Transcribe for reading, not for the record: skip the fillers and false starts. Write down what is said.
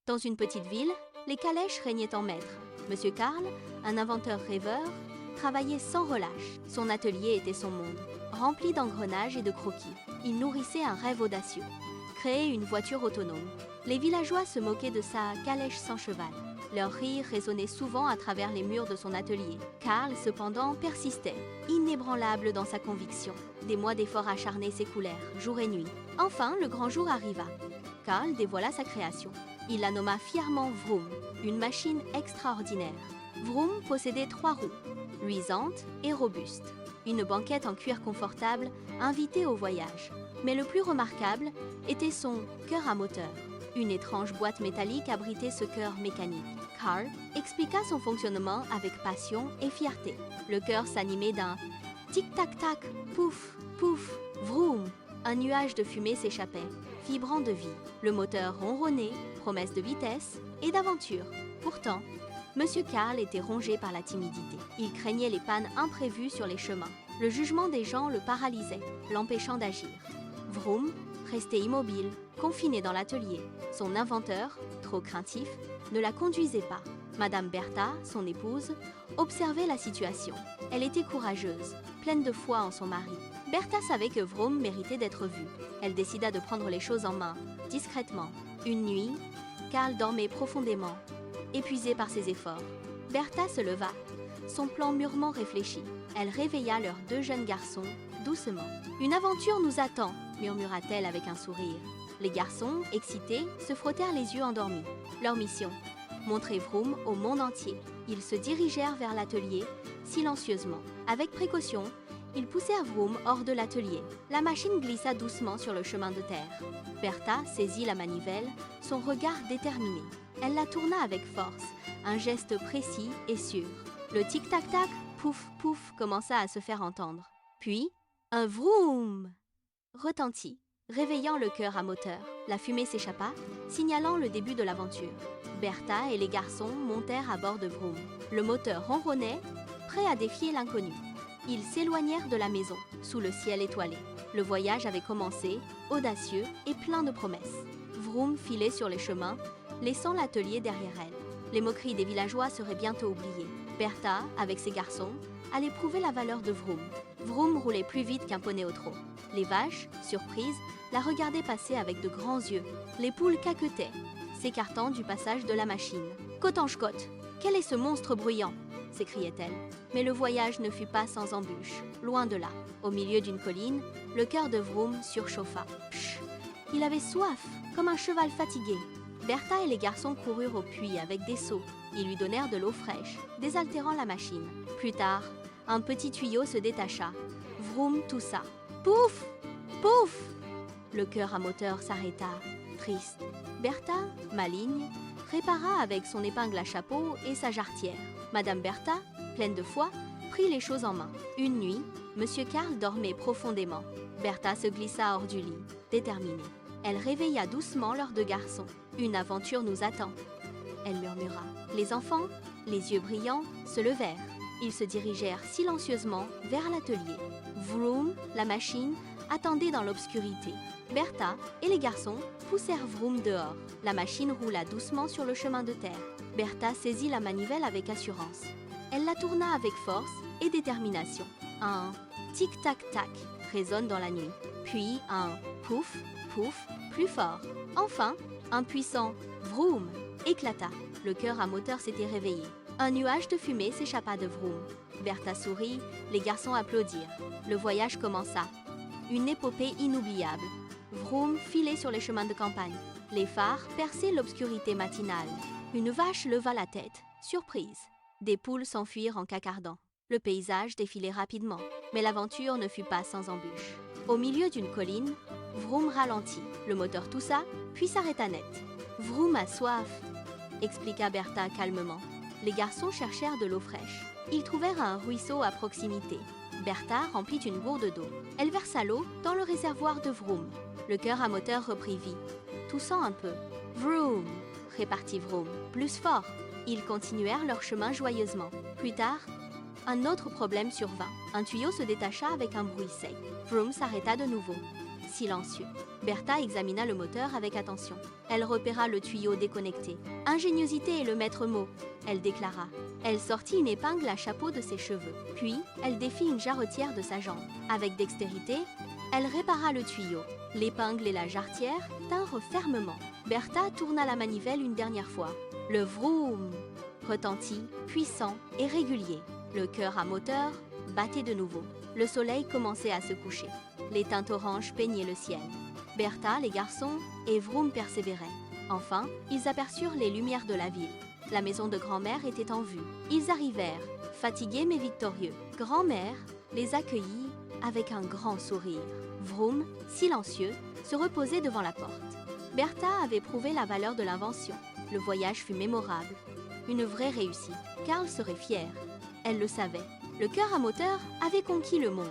Dans une petite ville, les calèches régnaient en maître. Monsieur Karl, un inventeur rêveur, travaillait sans relâche. Son atelier était son monde, rempli d'engrenages et de croquis. Il nourrissait un rêve audacieux, créer une voiture autonome. Les villageois se moquaient de sa calèche sans cheval. Leur rire résonnait souvent à travers les murs de son atelier. Karl, cependant, persistait, inébranlable dans sa conviction. Des mois d'efforts acharnés s'écoulèrent, jour et nuit. Enfin, le grand jour arriva. Karl dévoila sa création. Il la nomma fièrement Vroom, une machine extraordinaire. Vroom possédait 3 roues, luisantes et robustes. Une banquette en cuir confortable invitait au voyage. Mais le plus remarquable était son cœur à moteur. Une étrange boîte métallique abritait ce cœur mécanique. Karl expliqua son fonctionnement avec passion et fierté. Le cœur s'animait d'un tic-tac-tac, pouf, pouf, vroom. Un nuage de fumée s'échappait, vibrant de vie. Le moteur ronronnait, promesse de vitesse et d'aventure. Pourtant, Monsieur Karl était rongé par la timidité. Il craignait les pannes imprévues sur les chemins. Le jugement des gens le paralysait, l'empêchant d'agir. Vroom restait immobile, confiné dans l'atelier. Son inventeur, trop craintif, ne la conduisait pas. Madame Bertha, son épouse, observait la situation. Elle était courageuse, pleine de foi en son mari. Bertha savait que Vroom méritait d'être vu. Elle décida de prendre les choses en main, discrètement. Une nuit, Karl dormait profondément, épuisé par ses efforts. Bertha se leva, son plan mûrement réfléchi. Elle réveilla leurs 2 jeunes garçons, doucement. « Une aventure nous attend », murmura-t-elle avec un sourire. Les garçons, excités, se frottèrent les yeux endormis. Leur mission, montrer Vroom au monde entier. Ils se dirigèrent vers l'atelier, silencieusement. Avec précaution, ils poussèrent Vroom hors de l'atelier. La machine glissa doucement sur le chemin de terre. Bertha saisit la manivelle, son regard déterminé. Elle la tourna avec force, un geste précis et sûr. Le tic-tac-tac, pouf, pouf, commença à se faire entendre. Puis, un vroom retentit, réveillant le cœur à moteur. La fumée s'échappa, signalant le début de l'aventure. Bertha et les garçons montèrent à bord de Vroom. Le moteur ronronnait, prêt à défier l'inconnu. Ils s'éloignèrent de la maison, sous le ciel étoilé. Le voyage avait commencé, audacieux et plein de promesses. Vroom filait sur les chemins, laissant l'atelier derrière elle. Les moqueries des villageois seraient bientôt oubliées. Bertha, avec ses garçons, allait prouver la valeur de Vroom. Vroom roulait plus vite qu'un poney au trot. Les vaches, surprises, la regardaient passer avec de grands yeux. Les poules caquetaient, s'écartant du passage de la machine. « Cotanche-côte, quel est ce monstre bruyant ?» s'écriait-elle. Mais le voyage ne fut pas sans embûches, loin de là. Au milieu d'une colline, le cœur de Vroom surchauffa. Psh, il avait soif, comme un cheval fatigué. Bertha et les garçons coururent au puits avec des seaux. Ils lui donnèrent de l'eau fraîche, désaltérant la machine. Plus tard, un petit tuyau se détacha. Vroom toussa. Pouf! Pouf! Le cœur à moteur s'arrêta, triste. Bertha, maligne, répara avec son épingle à chapeau et sa jarretière. Madame Bertha, pleine de foi, prit les choses en main. Une nuit, Monsieur Karl dormait profondément. Bertha se glissa hors du lit, déterminée. Elle réveilla doucement leurs 2 garçons. « Une aventure nous attend », elle murmura. Les enfants, les yeux brillants, se levèrent. Ils se dirigèrent silencieusement vers l'atelier. Vroom, la machine, attendait dans l'obscurité. Bertha et les garçons poussèrent Vroom dehors. La machine roula doucement sur le chemin de terre. Bertha saisit la manivelle avec assurance. Elle la tourna avec force et détermination. Un tic-tac-tac résonne dans la nuit. Puis un pouf, pouf, plus fort. Enfin, un puissant vroom éclata. Le cœur à moteur s'était réveillé. Un nuage de fumée s'échappa de Vroom. Bertha sourit, les garçons applaudirent. Le voyage commença. Une épopée inoubliable. Vroom filait sur les chemins de campagne. Les phares perçaient l'obscurité matinale. Une vache leva la tête, surprise. Des poules s'enfuirent en cacardant. Le paysage défilait rapidement, mais l'aventure ne fut pas sans embûches. Au milieu d'une colline, Vroom ralentit. Le moteur toussa, puis s'arrêta net. « Vroom a soif », expliqua Bertha calmement. Les garçons cherchèrent de l'eau fraîche. Ils trouvèrent un ruisseau à proximité. Bertha remplit une gourde d'eau. Elle versa l'eau dans le réservoir de Vroom. Le cœur à moteur reprit vie. Toussant un peu. « Vroom !» répartit Vroom, plus fort. Ils continuèrent leur chemin joyeusement. Plus tard, un autre problème survint. Un tuyau se détacha avec un bruit sec. Vroom s'arrêta de nouveau, silencieux. Bertha examina le moteur avec attention. Elle repéra le tuyau déconnecté. « Ingéniosité est le maître mot », elle déclara. Elle sortit une épingle à chapeau de ses cheveux. Puis, elle défit une jarretière de sa jambe. Avec dextérité, elle répara le tuyau. L'épingle et la jarretière tinrent fermement. Bertha tourna la manivelle une dernière fois. Le vroom retentit, puissant et régulier. Le cœur à moteur battait de nouveau. Le soleil commençait à se coucher. Les teintes oranges peignaient le ciel. Bertha, les garçons et Vroom persévéraient. Enfin, ils aperçurent les lumières de la ville. La maison de grand-mère était en vue. Ils arrivèrent, fatigués mais victorieux. Grand-mère les accueillit avec un grand sourire. Vroom, silencieux, se reposait devant la porte. Bertha avait prouvé la valeur de l'invention. Le voyage fut mémorable. Une vraie réussite. Karl serait fier. Elle le savait. Le cœur à moteur avait conquis le monde.